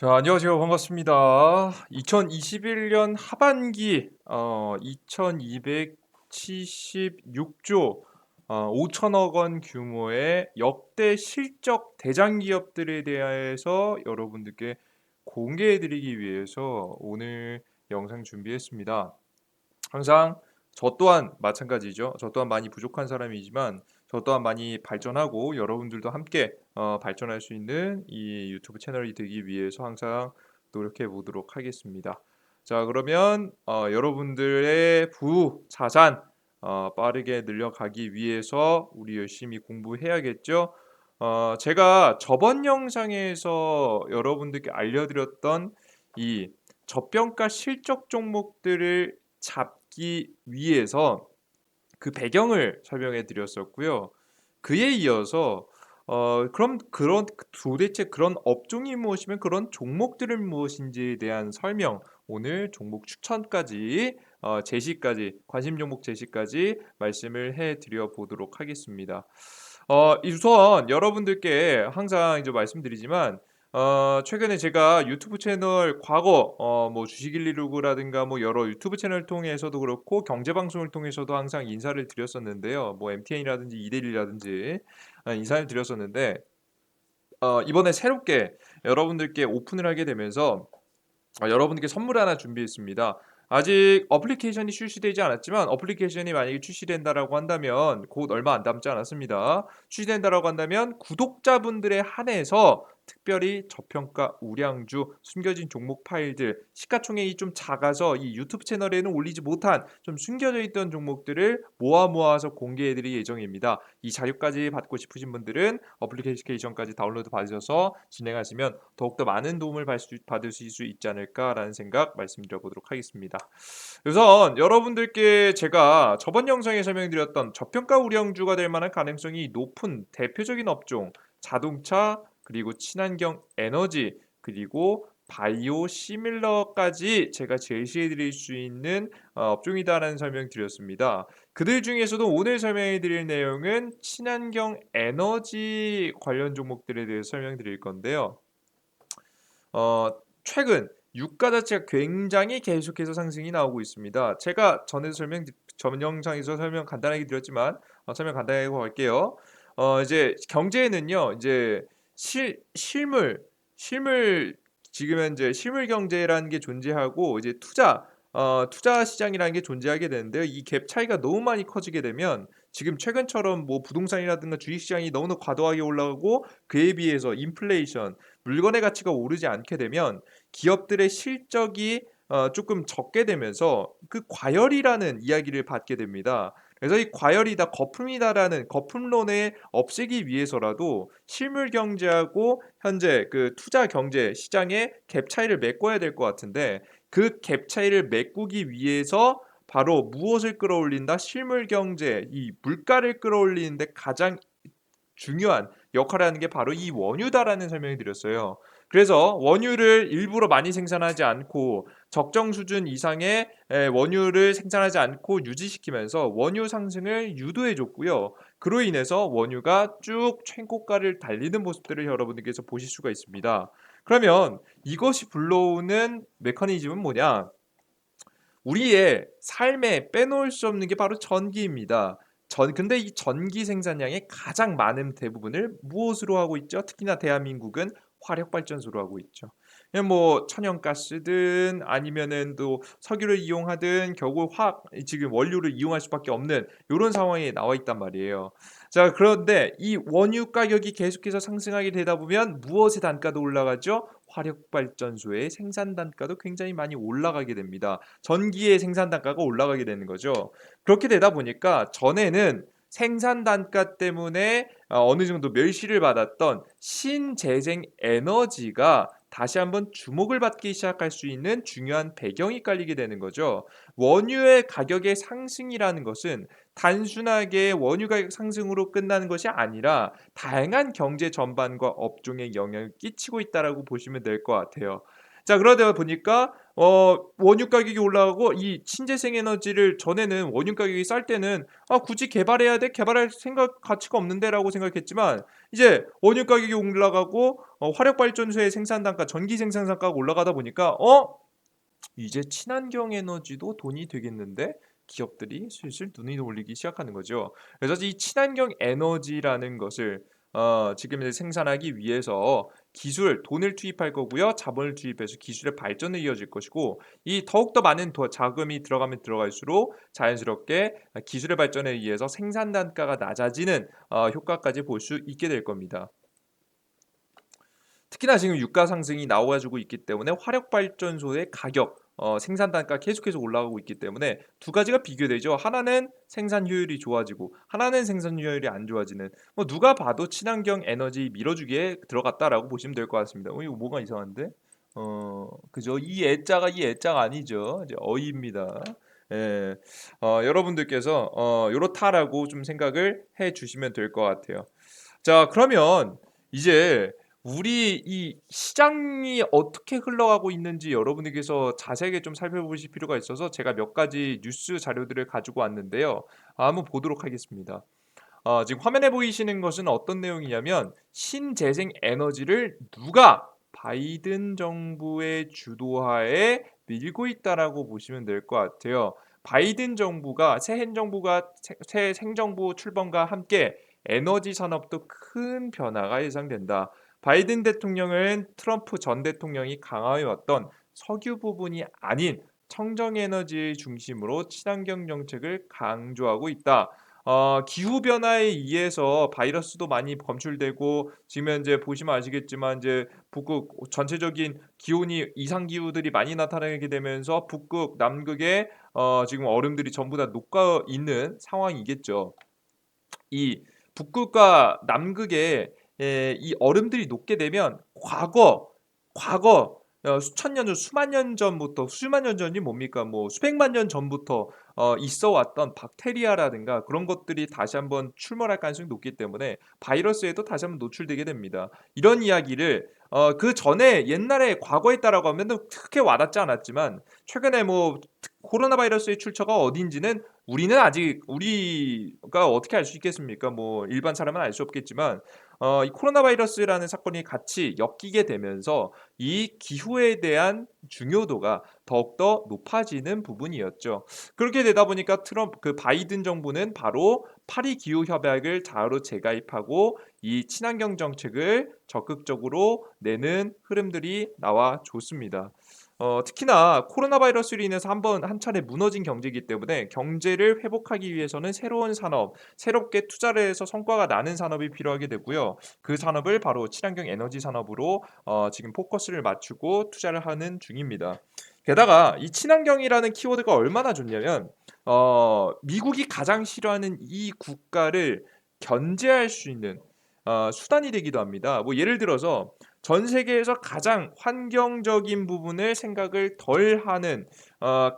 자, 안녕하세요. 반갑습니다. 2021년 하반기 2276조 5천억 원 규모의 역대 실적 대장 기업들에 대해서 여러분들께 공개해 드리기 위해서 오늘 영상 준비했습니다. 항상 저 또한 마찬가지죠. 저 또한 많이 부족한 사람이지만 저 또한 많이 발전하고 여러분들도 함께 발전할 수 있는 이 유튜브 채널이 되기 위해서 항상 노력해 보도록 하겠습니다. 자, 그러면 여러분들의 부자산 빠르게 늘려가기 위해서 우리 열심히 공부해야겠죠. 제가 저번 영상에서 여러분들께 알려드렸던 이 저평가 실적 종목들을 잡기 위해서 그 배경을 설명해 드렸었고요. 그에 이어서 그럼 그런 도대체 그런 업종이 무엇이면 그런 종목들은 무엇인지에 대한 설명, 오늘 종목 추천까지 제시까지 관심 종목 제시까지 말씀을 해 드려 보도록 하겠습니다. 우선 여러분들께 항상 이제 말씀드리지만 최근에 제가 유튜브 채널 과거 뭐 주식일리루그라든가 뭐 여러 유튜브 채널 통해서도 그렇고 경제 방송을 통해서도 항상 인사를 드렸었는데요. 뭐 MTN이라든지 이데일리라든지 인사를 드렸었는데 이번에 새롭게 여러분들께 오픈을 하게 되면서 여러분들께 선물 하나 준비했습니다. 아직 어플리케이션이 출시되지 않았지만 어플리케이션이 만약에 출시된다라고 한다면 곧 얼마 안 남지 않았습니다. 출시된다라고 한다면 구독자분들에 한해서 특별히 저평가 우량주 숨겨진 종목 파일들 시가총액이 좀 작아서 이 유튜브 채널에는 올리지 못한 좀 숨겨져 있던 종목들을 모아서 공개해드릴 예정입니다. 이 자료까지 받고 싶으신 분들은 어플리케이션까지 다운로드 받으셔서 진행하시면 더욱더 많은 도움을 받으실 수 있지 않을까라는 생각 말씀드려보도록 하겠습니다. 우선 여러분들께 제가 저번 영상에 설명드렸던 저평가 우량주가 될 만한 가능성이 높은 대표적인 업종 자동차 그리고 친환경 에너지 그리고 바이오 시밀러까지 제가 제시해 드릴 수 있는 업종이다라는 설명 드렸습니다. 그들 중에서도 오늘 설명해 드릴 내용은 친환경 에너지 관련 종목들에 대해서 설명드릴 건데요. 최근 유가 자체가 굉장히 계속해서 상승이 나오고 있습니다. 제가 전 영상에서 설명 간단하게 드렸지만 설명 간단하게 하고 갈게요. 이제 경제에는요, 이제 실물 지금 현재 실물 경제라는 게 존재하고 이제 투자 시장이라는 게 존재하게 되는데요. 이 갭 차이가 너무 많이 커지게 되면 지금 최근처럼 뭐 부동산이라든가 주식시장이 너무나 과도하게 올라가고 그에 비해서 인플레이션 물건의 가치가 오르지 않게 되면 기업들의 실적이 조금 적게 되면서 그 과열이라는 이야기를 받게 됩니다. 그래서 이 과열이다, 거품이다라는 거품론을 없애기 위해서라도 실물 경제하고 현재 그 투자 경제 시장의 갭 차이를 메꿔야 될 것 같은데 그 갭 차이를 메꾸기 위해서 바로 무엇을 끌어올린다? 실물 경제, 이 물가를 끌어올리는데 가장 중요한 역할을 하는 게 바로 이 원유다라는 설명을 드렸어요. 그래서 원유를 일부러 많이 생산하지 않고 적정 수준 이상의 원유를 생산하지 않고 유지시키면서 원유 상승을 유도해 줬고요. 그로 인해서 원유가 쭉 최고가를 달리는 모습들을 여러분들께서 보실 수가 있습니다. 그러면 이것이 불러오는 메커니즘은 뭐냐? 우리의 삶에 빼놓을 수 없는 게 바로 전기입니다. 근데 이 전기 생산량의 가장 많은 대부분을 무엇으로 하고 있죠? 특히나 대한민국은 화력 발전소로 하고 있죠. 그냥 뭐 천연가스든 아니면은 또 석유를 이용하든 결국 지금 원료를 이용할 수밖에 없는 이런 상황에 나와 있단 말이에요. 자, 그런데 이 원유 가격이 계속해서 상승하게 되다 보면 무엇의 단가도 올라가죠? 화력 발전소의 생산 단가도 굉장히 많이 올라가게 됩니다. 전기의 생산 단가가 올라가게 되는 거죠. 그렇게 되다 보니까 전에는 생산 단가 때문에 어느 정도 멸시를 받았던 신재생 에너지가 다시 한번 주목을 받기 시작할 수 있는 중요한 배경이 깔리게 되는 거죠. 원유의 가격의 상승이라는 것은 단순하게 원유 가격 상승으로 끝나는 것이 아니라 다양한 경제 전반과 업종에 영향을 끼치고 있다라고 보시면 될 것 같아요. 자, 그러다 보니까 원유 가격이 올라가고 이 신재생 에너지를 전에는 원유 가격이 쌀 때는 굳이 개발해야 돼? 개발할 생각 가치가 없는데라고 생각했지만 이제 원유 가격이 올라가고 화력 발전소의 생산 단가, 전기 생산 단가가 올라가다 보니까 이제 친환경 에너지도 돈이 되겠는데 기업들이 슬슬 눈이 올리기 시작하는 거죠. 그래서 이 친환경 에너지라는 것을 지금 이제 생산하기 위해서 기술, 돈을 투입할 거고요. 자본을 투입해서 기술의 발전을 이어질 것이고 이 더욱더 많은 자금이 들어가면 들어갈수록 자연스럽게 기술의 발전에 의해서 생산 단가가 낮아지는 효과까지 볼 수 있게 될 겁니다. 특히나 지금 유가 상승이 나와주고 있기 때문에 화력 발전소의 가격, 생산 단가 계속해서 올라가고 있기 때문에 두 가지가 비교되죠. 하나는 생산 효율이 좋아지고 하나는 생산 효율이 안 좋아지는. 누가 봐도 친환경 에너지 밀어주기에 들어갔다라고 보시면 될 것 같습니다. 이거 뭐가 이상한데? 그죠? 이 애자가 아니죠. 이제 어이입니다. 예, 여러분들께서 요렇다라고 좀 생각을 해 주시면 될 것 같아요. 자, 그러면 이제 우리 이 시장이 어떻게 흘러가고 있는지 여러분에게서 자세하게 좀 살펴보실 필요가 있어서 제가 몇 가지 뉴스 자료들을 가지고 왔는데요. 한번 보도록 하겠습니다. 지금 화면에 보이시는 것은 어떤 내용이냐면 신재생 에너지를 누가 바이든 정부의 주도하에 밀고 있다라고 보시면 될 것 같아요. 바이든 정부가 새 행정부가 새 행정부 출범과 함께 에너지 산업도 큰 변화가 예상된다. 바이든 대통령은 트럼프 전 대통령이 강화해왔던 석유 부분이 아닌 청정에너지 중심으로 친환경 정책을 강조하고 있다. 기후 변화에 의해서 바이러스도 많이 검출되고 지금 현재 보시면 아시겠지만 이제 북극 전체적인 기온이 이상 기후들이 많이 나타나게 되면서 북극, 남극에 지금 얼음들이 전부 다 녹아 있는 상황이겠죠. 이 북극과 남극에 이 얼음들이 녹게 되면 과거 수천 년 전, 수만 년 전부터 수만 년 전이 뭡니까? 뭐 수백만 년 전부터 있어 왔던 박테리아라든가 그런 것들이 다시 한번 출몰할 가능성이 높기 때문에 바이러스에도 다시 한번 노출되게 됩니다. 이런 이야기를 그 전에 옛날에 과거에 있다라고 하면 크게 와닿지 않았지만 최근에 뭐 코로나 바이러스의 출처가 어딘지는 우리는 아직 우리가 어떻게 알 수 있겠습니까? 뭐 일반 사람은 알 수 없겠지만 이 코로나 바이러스라는 사건이 같이 엮이게 되면서 이 기후에 대한 중요도가 더욱더 높아지는 부분이었죠. 그렇게 되다 보니까 그 바이든 정부는 바로 파리 기후 협약을 자로 재가입하고 이 친환경 정책을 적극적으로 내는 흐름들이 나와 줬습니다. 특히나 코로나 바이러스로 인해서 한 차례 무너진 경제이기 때문에 경제를 회복하기 위해서는 새로운 산업, 새롭게 투자를 해서 성과가 나는 산업이 필요하게 되고요. 그 산업을 바로 친환경 에너지 산업으로 지금 포커스를 맞추고 투자를 하는 중입니다. 게다가 이 친환경이라는 키워드가 얼마나 좋냐면 미국이 가장 싫어하는 이 국가를 견제할 수 있는 수단이 되기도 합니다. 뭐 예를 들어서 전 세계에서 가장 환경적인 부분을 생각을 덜하는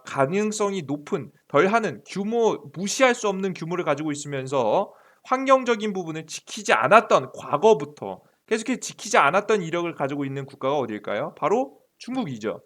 가능성이 높은 덜하는 규모 무시할 수 없는 규모를 가지고 있으면서 환경적인 부분을 지키지 않았던 과거부터 계속해서 지키지 않았던 이력을 가지고 있는 국가가 어딜까요? 바로 중국이죠.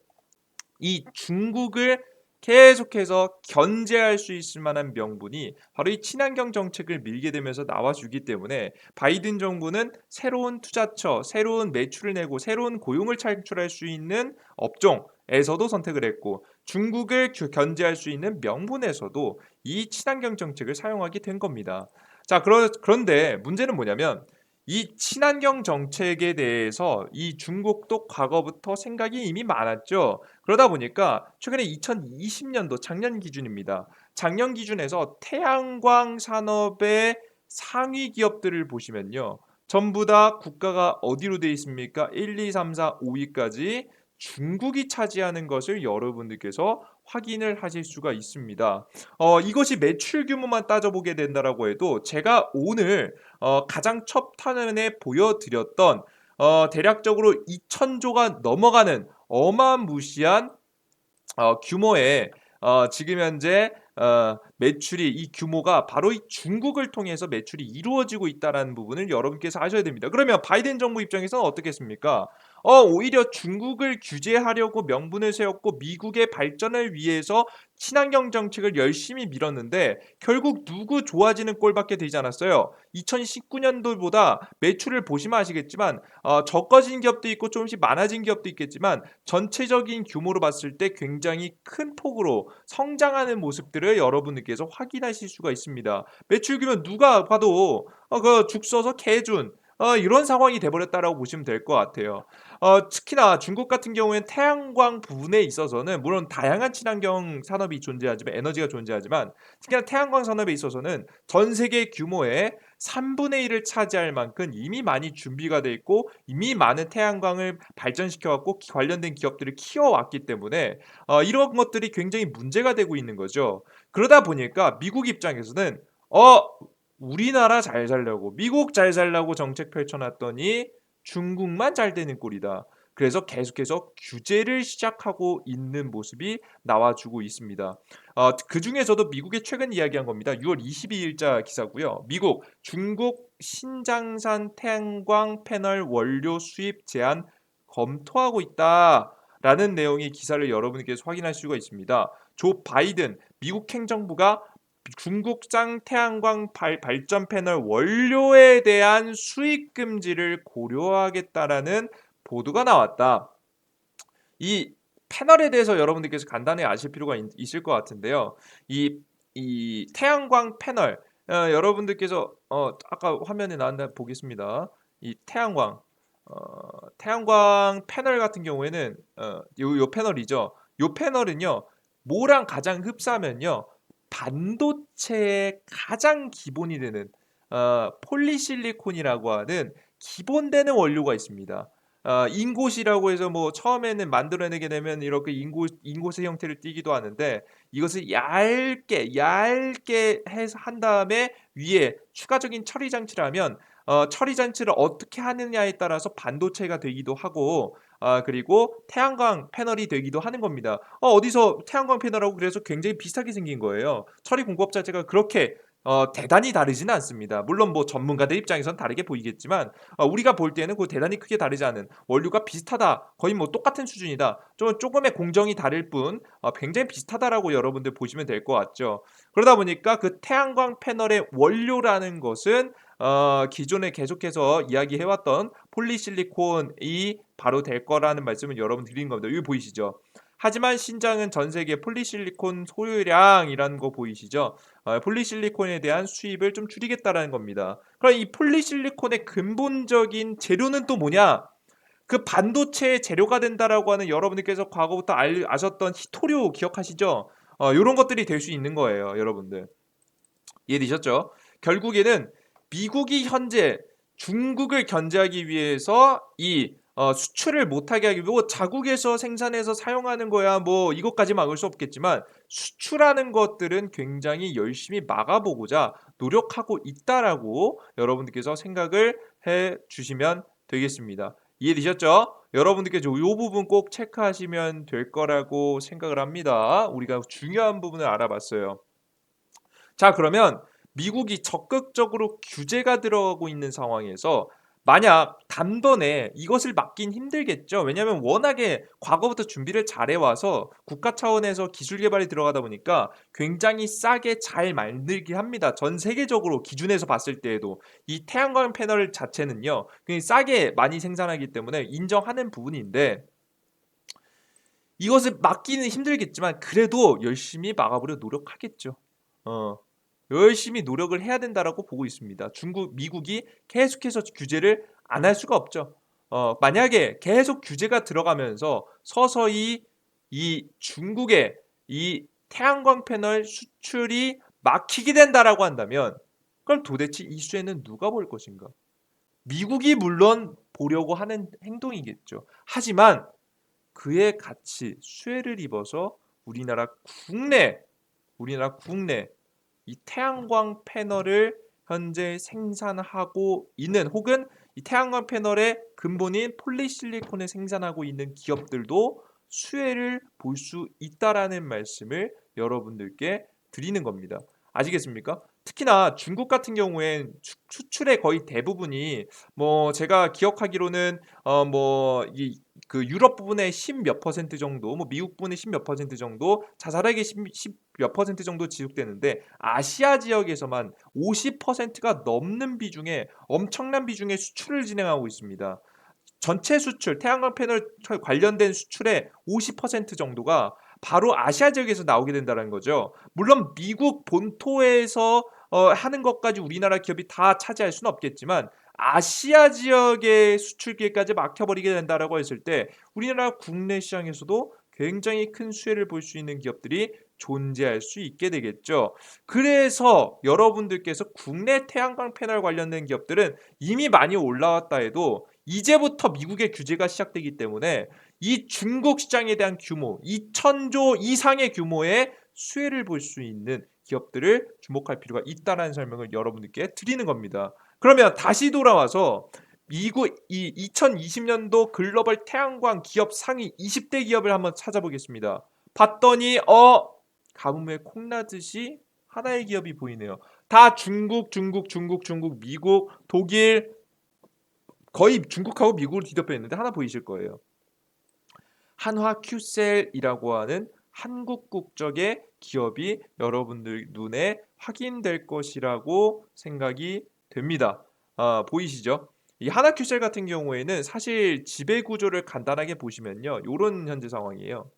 이 중국을 계속해서 견제할 수 있을 만한 명분이 바로 이 친환경 정책을 밀게 되면서 나와주기 때문에 바이든 정부는 새로운 투자처, 새로운 매출을 내고 새로운 고용을 창출할 수 있는 업종에서도 선택을 했고 중국을 견제할 수 있는 명분에서도 이 친환경 정책을 사용하게 된 겁니다. 자, 그런데 문제는 뭐냐면 이 친환경 정책에 대해서 이 중국도 과거부터 생각이 이미 많았죠. 그러다 보니까 최근에 2020년도 작년 기준입니다. 작년 기준에서 태양광 산업의 상위 기업들을 보시면요. 전부 다 국가가 어디로 되어 있습니까? 1, 2, 3, 4, 5위까지 중국이 차지하는 것을 여러분들께서 확인을 하실 수가 있습니다. 이것이 매출 규모만 따져보게 된다라고 해도 제가 오늘 가장 첫 화면에 보여드렸던 대략적으로 2천조가 넘어가는 어마무시한 규모의 지금 현재 매출이 이 규모가 바로 이 중국을 통해서 매출이 이루어지고 있다는 부분을 여러분께서 아셔야 됩니다. 그러면 바이든 정부 입장에서는 어떻겠습니까? 오히려 중국을 규제하려고 명분을 세웠고 미국의 발전을 위해서 친환경 정책을 열심히 밀었는데 결국 누구 좋아지는 꼴밖에 되지 않았어요. 2019년도보다 매출을 보시면 아시겠지만 적어진 기업도 있고 조금씩 많아진 기업도 있겠지만 전체적인 규모로 봤을 때 굉장히 큰 폭으로 성장하는 모습들을 여러분들께서 확인하실 수가 있습니다. 매출 규모 누가 봐도 그죽 써서 개준 이런 상황이 돼버렸다라고 보시면 될 것 같아요. 특히나 중국 같은 경우에는 태양광 부분에 있어서는 물론 다양한 친환경 산업이 존재하지만 에너지가 존재하지만 특히나 태양광 산업에 있어서는 전 세계 규모의 3분의 1을 차지할 만큼 이미 많이 준비가 돼 있고 이미 많은 태양광을 발전시켜 갖고 관련된 기업들을 키워왔기 때문에 이런 것들이 굉장히 문제가 되고 있는 거죠. 그러다 보니까 미국 입장에서는 어 우리나라 잘 살려고 미국 잘 살려고 정책 펼쳐놨더니 중국만 잘 되는 꼴이다. 그래서 계속해서 규제를 시작하고 있는 모습이 나와주고 있습니다. 그 중에서도 미국이 최근 이야기한 겁니다. 6월 22일자 기사고요. 미국, 중국 신장산 태양광 패널 원료 수입 제한 검토하고 있다라는 내용의 기사를 여러분께서 확인할 수가 있습니다. 조 바이든 미국 행정부가 중국산 태양광 발전 패널 원료에 대한 수입 금지를 고려하겠다라는 보도가 나왔다. 이 패널에 대해서 여러분들께서 간단히 아실 필요가 있을 것 같은데요. 이 태양광 패널 여러분들께서 아까 화면에 나왔는데 보겠습니다. 이 태양광 패널 같은 경우에는 요 패널이죠. 요 패널은요. 뭐랑 가장 흡사하면요. 반도체의 가장 기본이 되는 폴리실리콘이라고 하는 기본되는 원료가 있습니다. 인곳이라고 해서 뭐 처음에는 만들어내게 되면 이렇게 인곳의 형태를 띠기도 하는데 이것을 얇게 해서 한 다음에 위에 추가적인 처리 장치를 하면 처리 장치를 어떻게 하느냐에 따라서 반도체가 되기도 하고 그리고 태양광 패널이 되기도 하는 겁니다. 어디서 태양광 패널하고 그래서 굉장히 비슷하게 생긴 거예요. 처리 공법 자체가 그렇게 대단히 다르지는 않습니다. 물론 뭐 전문가들 입장에선 다르게 보이겠지만 우리가 볼 때는 그 대단히 크게 다르지 않은 원료가 비슷하다. 거의 뭐 똑같은 수준이다. 조금의 공정이 다를 뿐 굉장히 비슷하다라고 여러분들 보시면 될 것 같죠. 그러다 보니까 그 태양광 패널의 원료라는 것은 기존에 계속해서 이야기해왔던 폴리실리콘이 바로 될 거라는 말씀을 여러분 드린 겁니다. 여기 보이시죠? 하지만 신장은 전 세계 폴리실리콘 소유량이라는 거 보이시죠? 폴리실리콘에 대한 수입을 좀 줄이겠다라는 겁니다. 그럼 이 폴리실리콘의 근본적인 재료는 또 뭐냐? 그 반도체의 재료가 된다라고 하는 여러분들께서 과거부터 아셨던 히토류 기억하시죠? 이런 것들이 될 수 있는 거예요, 여러분들. 이해되셨죠? 결국에는 미국이 현재 중국을 견제하기 위해서 이 수출을 못하게 하기 위해 뭐 자국에서 생산해서 사용하는 거야 뭐 이것까지 막을 수 없겠지만 수출하는 것들은 굉장히 열심히 막아보고자 노력하고 있다라고 여러분들께서 생각을 해 주시면 되겠습니다. 이해되셨죠? 여러분들께서 이 부분 꼭 체크하시면 될 거라고 생각을 합니다. 우리가 중요한 부분을 알아봤어요. 자, 그러면 미국이 적극적으로 규제가 들어가고 있는 상황에서 만약 단번에 이것을 막긴 힘들겠죠. 왜냐하면 워낙에 과거부터 준비를 잘해와서 국가 차원에서 기술 개발이 들어가다 보니까 굉장히 싸게 잘 만들긴 합니다. 전 세계적으로 기준에서 봤을 때에도 이 태양광 패널 자체는요, 굉장히 싸게 많이 생산하기 때문에 인정하는 부분인데 이것을 막기는 힘들겠지만 그래도 열심히 막아보려 노력하겠죠. 어. 열심히 노력을 해야 된다라고 보고 있습니다. 미국이 계속해서 규제를 안 할 수가 없죠. 만약에 계속 규제가 들어가면서 서서히 이 중국의 이 태양광 패널 수출이 막히게 된다라고 한다면 그럼 도대체 이 수혜는 누가 볼 것인가? 미국이 물론 보려고 하는 행동이겠죠. 하지만 그의 가치, 수혜를 입어서 우리나라 국내 이 태양광 패널을 현재 생산하고 있는 혹은 이 태양광 패널의 근본인 폴리실리콘을 생산하고 있는 기업들도 수혜를 볼 수 있다라는 말씀을 여러분들께 드리는 겁니다. 아시겠습니까? 특히나 중국 같은 경우엔 수출의 거의 대부분이 뭐 제가 기억하기로는 뭐 이 그 유럽 부분의 10 몇 퍼센트 정도, 뭐 미국 부분의 10 몇 퍼센트 정도, 자잘하게 10 몇 퍼센트 정도 지속되는데 아시아 지역에서만 50%가 넘는 비중의 엄청난 비중의 수출을 진행하고 있습니다. 전체 수출, 태양광 패널 관련된 수출의 50% 정도가 바로 아시아 지역에서 나오게 된다는 거죠. 물론 미국 본토에서 하는 것까지 우리나라 기업이 다 차지할 수는 없겠지만 아시아 지역의 수출기까지 막혀버리게 된다라고 했을 때 우리나라 국내 시장에서도 굉장히 큰 수혜를 볼 수 있는 기업들이 존재할 수 있게 되겠죠. 그래서 여러분들께서 국내 태양광 패널 관련된 기업들은 이미 많이 올라왔다 해도 이제부터 미국의 규제가 시작되기 때문에 이 중국 시장에 대한 규모, 2천조 이상의 규모의 수혜를 볼 수 있는 기업들을 주목할 필요가 있다는 설명을 여러분들께 드리는 겁니다. 그러면 다시 돌아와서 미국 이 2020년도 글로벌 태양광 기업 상위 20대 기업을 한번 찾아보겠습니다. 봤더니 가뭄에 콩나듯이 하나의 기업이 보이네요. 다 중국, 미국, 독일, 거의 중국하고 미국을 뒤덮여 있는데 하나 보이실 거예요. 한화큐셀이라고 하는 한국 국적의 기업이 여러분들 눈에 확인될 것이라고 생각이 됩니다. 보이시죠? 이 한화큐셀 같은 경우에는 사실 지배 구조를 간단하게 보시면요. 이런 현재 상황이에요.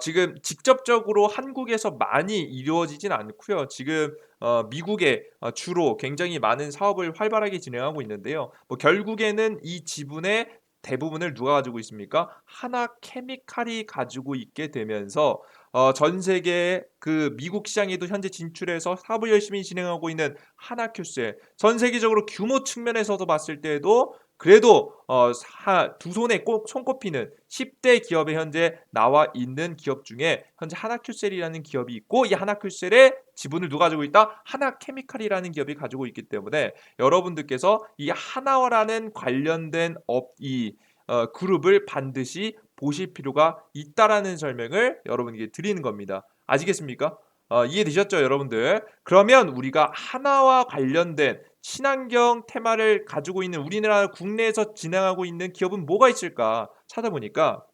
지금 직접적으로 한국에서 많이 이루어지진 않고요. 지금 미국에 주로 굉장히 많은 사업을 활발하게 진행하고 있는데요. 뭐 결국에는 이 지분의 대부분을 누가 가지고 있습니까? 하나케미칼이 가지고 있게 되면서 전 세계 그 미국 시장에도 현재 진출해서 사업을 열심히 진행하고 있는 하나큐셀, 전 세계적으로 규모 측면에서도 봤을 때도 그래도 두 손에 꼭 손꼽히는 10대 기업에 현재 나와 있는 기업 중에 현재 하나큐셀이라는 기업이 있고, 이 하나큐셀의 지분을 누가 가지고 있다? 하나케미칼이라는 기업이 가지고 있기 때문에 여러분들께서 이 하나와라는 관련된 그룹을 반드시 보실 필요가 있다라는 설명을 여러분에게 드리는 겁니다. 아시겠습니까? 이해되셨죠, 여러분들? 그러면 우리가 하나와 관련된 친환경 테마를 가지고 있는 우리나라 국내에서 진행하고 있는 기업은 뭐가 있을까 찾아보니까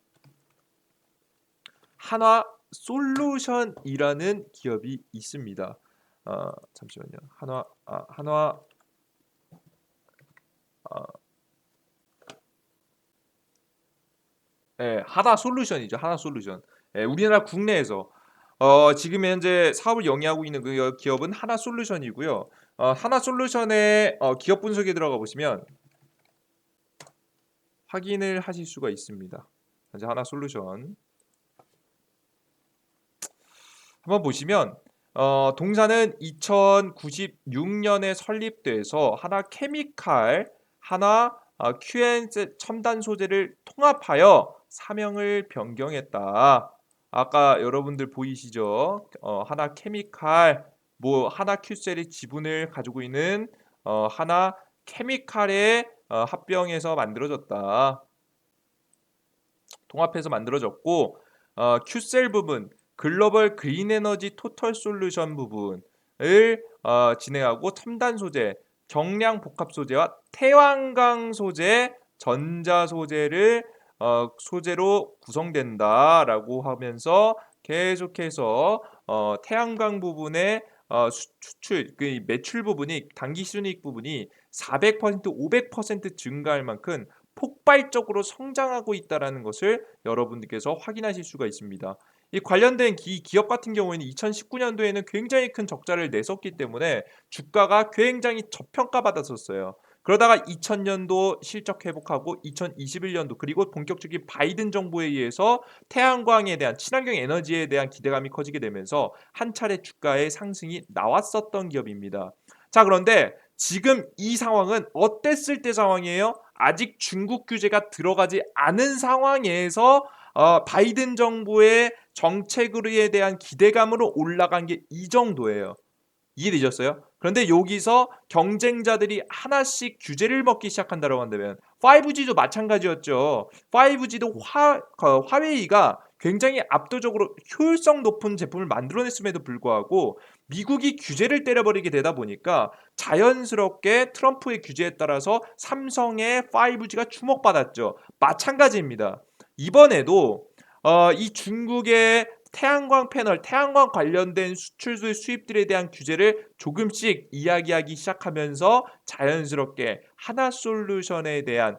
한화 솔루션이라는 기업이 있습니다. 잠시만요. 한화 하나 솔루션이죠. 하나 솔루션. 우리나라 국내에서 지금 현재 사업을 영위하고 있는 그 기업은 하나 솔루션이고요. 하나 솔루션의 기업 분석에 들어가 보시면 확인을 하실 수가 있습니다. 현재 하나 솔루션 한번 보시면 동사는 2096년에 설립돼서 하나 케미칼, 하나 QN 첨단 소재를 통합하여 사명을 변경했다. 아까 여러분들 보이시죠? 하나 케미칼, 뭐 하나 큐셀의 지분을 가지고 있는 하나 케미칼의 합병해서 만들어졌다. 통합해서 만들어졌고 큐셀 부분, 글로벌 그린 에너지 토털 솔루션 부분을 진행하고 첨단 소재, 경량 복합 소재와 태양광 소재, 전자 소재를 소재로 구성된다라고 하면서 계속해서 태양광 부분의 수출, 그 매출 부분이 당기 순이익 부분이 400%, 500% 증가할 만큼 폭발적으로 성장하고 있다는 것을 여러분들께서 확인하실 수가 있습니다. 이 관련된 기업 같은 경우에는 2019년도에는 굉장히 큰 적자를 냈었기 때문에 주가가 굉장히 저평가받았었어요. 그러다가 2000년도 실적 회복하고 2021년도 그리고 본격적인 바이든 정부에 의해서 태양광에 대한 친환경 에너지에 대한 기대감이 커지게 되면서 한 차례 주가의 상승이 나왔었던 기업입니다. 자, 그런데 지금 이 상황은 어땠을 때 상황이에요? 아직 중국 규제가 들어가지 않은 상황에서 바이든 정부의 정책에 대한 기대감으로 올라간 게 이 정도예요. 이해되셨어요? 그런데 여기서 경쟁자들이 하나씩 규제를 먹기 시작한다고 한다면 5G도 마찬가지였죠. 5G도 화웨이가 굉장히 압도적으로 효율성 높은 제품을 만들어냈음에도 불구하고 미국이 규제를 때려버리게 되다 보니까 자연스럽게 트럼프의 규제에 따라서 삼성의 5G가 주목받았죠. 마찬가지입니다. 이번에도 이 중국의 태양광 패널, 태양광 관련된 수출들 수입들에 대한 규제를 조금씩 이야기하기 시작하면서 자연스럽게 하나솔루션에 대한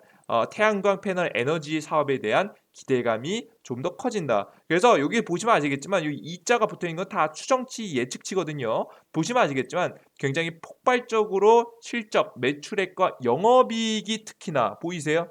태양광 패널 에너지 사업에 대한 기대감이 좀 더 커진다. 그래서 여기 보시면 아시겠지만 이 이자가 붙어 있는 건 다 추정치 예측치거든요. 보시면 아시겠지만 굉장히 폭발적으로 실적, 매출액과 영업이익이 특히나 보이세요?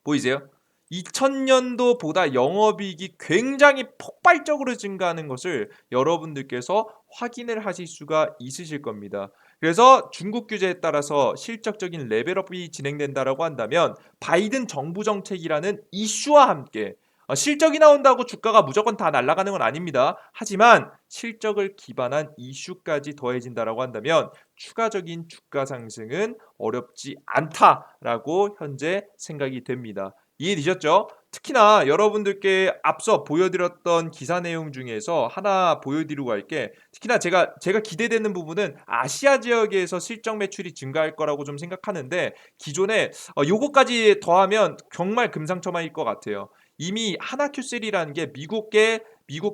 보이세요? 2000년도보다 영업이익이 굉장히 폭발적으로 증가하는 것을 여러분들께서 확인을 하실 수가 있으실 겁니다. 그래서 중국 규제에 따라서 실적적인 레벨업이 진행된다라고 한다면 바이든 정부 정책이라는 이슈와 함께 실적이 나온다고 주가가 무조건 다 날아가는 건 아닙니다. 하지만 실적을 기반한 이슈까지 더해진다라고 한다면 추가적인 주가 상승은 어렵지 않다라고 현재 생각이 됩니다. 이해되셨죠? 특히나 여러분들께 앞서 보여드렸던 기사 내용 중에서 하나 보여드리고 갈게. 특히나 제가 기대되는 부분은 아시아 지역에서 실적 매출이 증가할 거라고 좀 생각하는데 기존에 요거까지 더하면 정말 금상첨화일 것 같아요. 이미 하나큐셀이라는 게 미국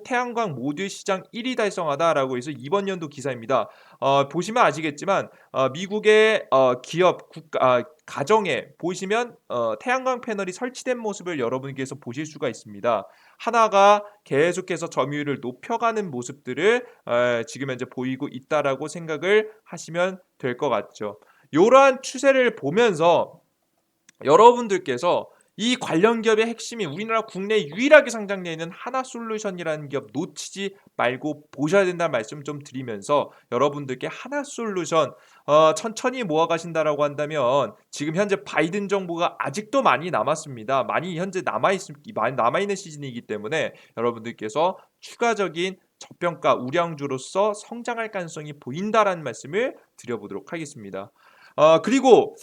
태양광 모듈 시장 1위 달성하다라고 해서 이번 연도 기사입니다. 보시면 아시겠지만 미국의 기업 가정에 보시면 태양광 패널이 설치된 모습을 여러분께서 보실 수가 있습니다. 하나가 계속해서 점유율을 높여가는 모습들을 지금 현재 보이고 있다라고 생각을 하시면 될 것 같죠. 이러한 추세를 보면서 여러분들께서 이 관련 기업의 핵심이 우리나라 국내에 유일하게 상장되어 있는 하나솔루션이라는 기업 놓치지 말고 보셔야 된다는 말씀 좀 드리면서 여러분들께 하나솔루션 천천히 모아가신다라고 한다면 지금 현재 바이든 정부가 아직도 많이 남았습니다. 많이 현재 남아있는 시즌이기 때문에 여러분들께서 추가적인 저평가 우량주로서 성장할 가능성이 보인다라는 말씀을 드려보도록 하겠습니다. 그리고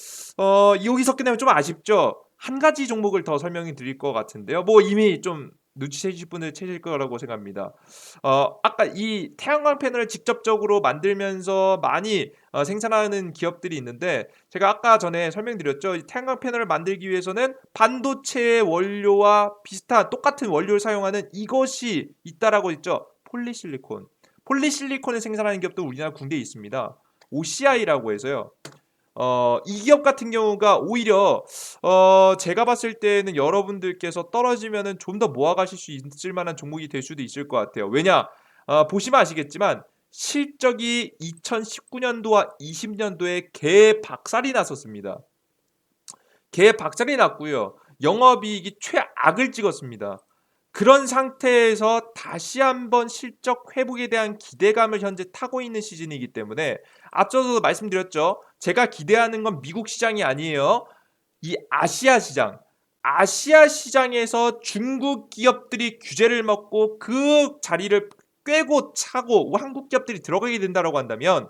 여기서 끝내면 좀 아쉽죠. 한 가지 종목을 더 설명해 드릴 것 같은데요. 뭐 이미 좀 눈치채실 분들 채실 거라고 생각합니다. 아까 이 태양광 패널을 직접적으로 만들면서 많이 생산하는 기업들이 있는데 제가 아까 전에 설명드렸죠. 이 태양광 패널을 만들기 위해서는 반도체 원료와 비슷한 똑같은 원료를 사용하는 이것이 있다라고 했죠. 폴리실리콘. 폴리실리콘을 생산하는 기업도 우리나라 군대에 있습니다. OCI라고 해서요. 이 기업 같은 경우가 오히려 제가 봤을 때는 여러분들께서 떨어지면은 좀 더 모아가실 수 있을 만한 종목이 될 수도 있을 것 같아요. 왜냐? 보시면 아시겠지만 실적이 2019년도와 20년도에 개박살이 났었습니다. 개박살이 났고요. 영업이익이 최악을 찍었습니다. 그런 상태에서 다시 한번 실적 회복에 대한 기대감을 현재 타고 있는 시즌이기 때문에 앞서서도 말씀드렸죠. 제가 기대하는 건 미국 시장이 아니에요. 이 아시아 시장. 아시아 시장에서 중국 기업들이 규제를 먹고 그 자리를 꿰고 차고 한국 기업들이 들어가게 된다라고 한다면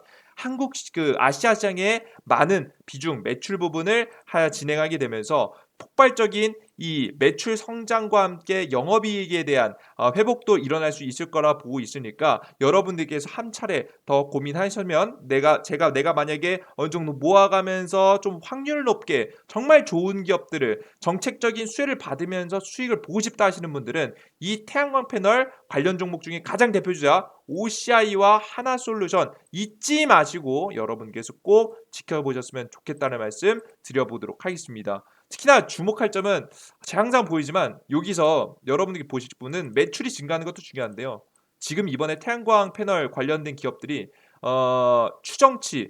그 아시아 시장의 많은 비중 매출 부분을 진행하게 되면서 폭발적인 이 매출 성장과 함께 영업이익에 대한 회복도 일어날 수 있을 거라 보고 있으니까 여러분들께서 한 차례 더 고민하시면 내가 만약에 어느 정도 모아가면서 좀 확률 높게 정말 좋은 기업들을 정책적인 수혜를 받으면서 수익을 보고 싶다 하시는 분들은 이 태양광 패널 관련 종목 중에 가장 대표주자 OCI와 하나솔루션 잊지 마시고 여러분께서 꼭 지켜보셨으면 좋겠다는 말씀 드려보도록 하겠습니다. 특히나 주목할 점은 제가 항상 보이지만 여기서 여러분들이 보실 분은 매출이 증가하는 것도 중요한데요. 지금 이번에 태양광 패널 관련된 기업들이 추정치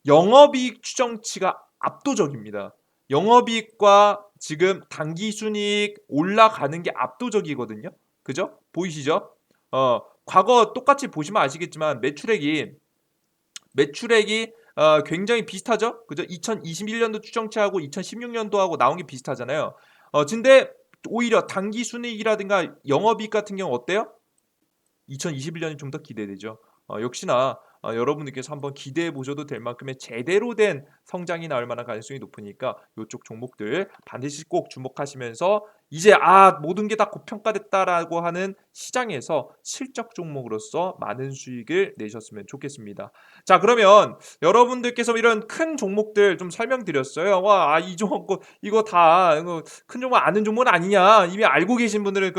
영업이익 추정치가 압도적입니다. 영업이익과 지금 당기순이익 올라가는 게 압도적이거든요. 그죠? 보이시죠? 과거 똑같이 보시면 아시겠지만 매출액이 굉장히 비슷하죠? 그죠? 2021년도 추정치하고 2016년도하고 나온 게 비슷하잖아요. 근데 오히려 당기순이익이라든가 영업이익 같은 경우 어때요? 2021년이 좀 더 기대되죠. 역시나 여러분들께서 한번 기대해 보셔도 될 만큼의 제대로 된 성장이 나올 만한 가능성이 높으니까 이쪽 종목들 반드시 꼭 주목하시면서 이제 모든 게 다 고평가됐다라고 하는 시장에서 실적 종목으로서 많은 수익을 내셨으면 좋겠습니다. 자, 그러면 여러분들께서 이런 큰 종목들 좀 설명드렸어요. 이 종목 이거 다 이거 큰 종목 아는 종목은 아니냐? 이미 알고 계신 분들은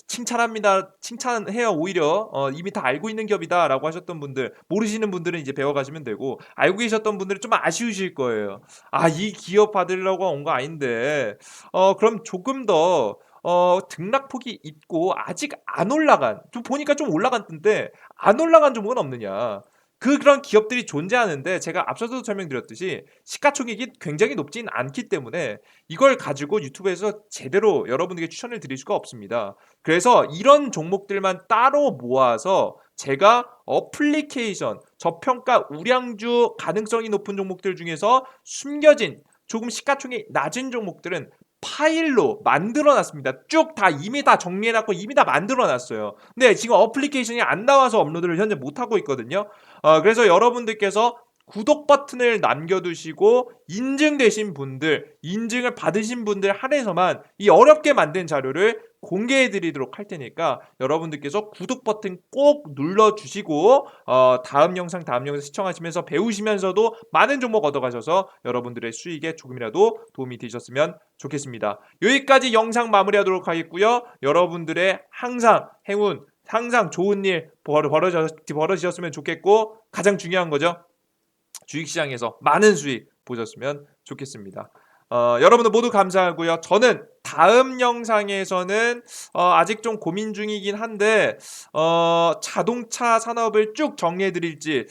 칭찬합니다. 칭찬해요. 오히려 이미 다 알고 있는 기업이다라고 하셨던 분들, 모르시는 분들은 이제 배워가시면 되고, 알고 계셨던 분들은 좀 아쉬우실 거예요. 이 기업 받으려고 온 거 아닌데, 그럼 조금 더 등락폭이 있고 아직 안 올라간, 좀 보니까 좀 올라갔던데 안 올라간 종목은 없느냐? 그런 기업들이 존재하는데, 제가 앞서도 설명드렸듯이 시가총액이 굉장히 높진 않기 때문에 이걸 가지고 유튜브에서 제대로 여러분에게 추천을 드릴 수가 없습니다. 그래서 이런 종목들만 따로 모아서 제가 어플리케이션, 저평가 우량주 가능성이 높은 종목들 중에서 숨겨진 조금 시가총액이 낮은 종목들은 파일로 만들어 놨습니다. 쭉 다 이미 다 정리해 놨고 이미 다 만들어 놨어요. 근데 지금 어플리케이션이 안 나와서 업로드를 현재 못 하고 있거든요. 그래서 여러분들께서 구독 버튼을 남겨두시고 인증되신 분들, 인증을 받으신 분들 한해서만 이 어렵게 만든 자료를 공개해 드리도록 할 테니까 여러분들께서 구독 버튼 꼭 눌러주시고 다음 영상 시청하시면서 배우시면서도 많은 종목 얻어가셔서 여러분들의 수익에 조금이라도 도움이 되셨으면 좋겠습니다. 여기까지 영상 마무리하도록 하겠고요. 여러분들의 항상 행운, 항상 좋은 일 벌어지셨으면 좋겠고, 가장 중요한 거죠. 주식시장에서 많은 수익 보셨으면 좋겠습니다. 여러분들 모두 감사하고요. 저는 다음 영상에서는 아직 좀 고민 중이긴 한데 자동차 산업을 쭉 정리해 드릴지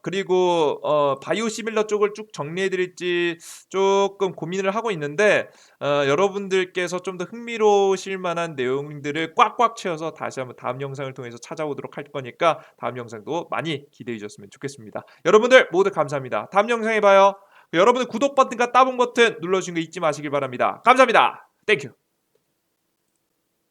그리고 바이오 시밀러 쪽을 쭉 정리해 드릴지 조금 고민을 하고 있는데, 여러분들께서 좀 더 흥미로우실 만한 내용들을 꽉꽉 채워서 다시 한번 다음 영상을 통해서 찾아오도록 할 거니까 다음 영상도 많이 기대해 주셨으면 좋겠습니다. 여러분들 모두 감사합니다. 다음 영상에 봐요. 여러분들 구독 버튼과 따봉 버튼 눌러주신 거 잊지 마시길 바랍니다. 감사합니다. 땡큐.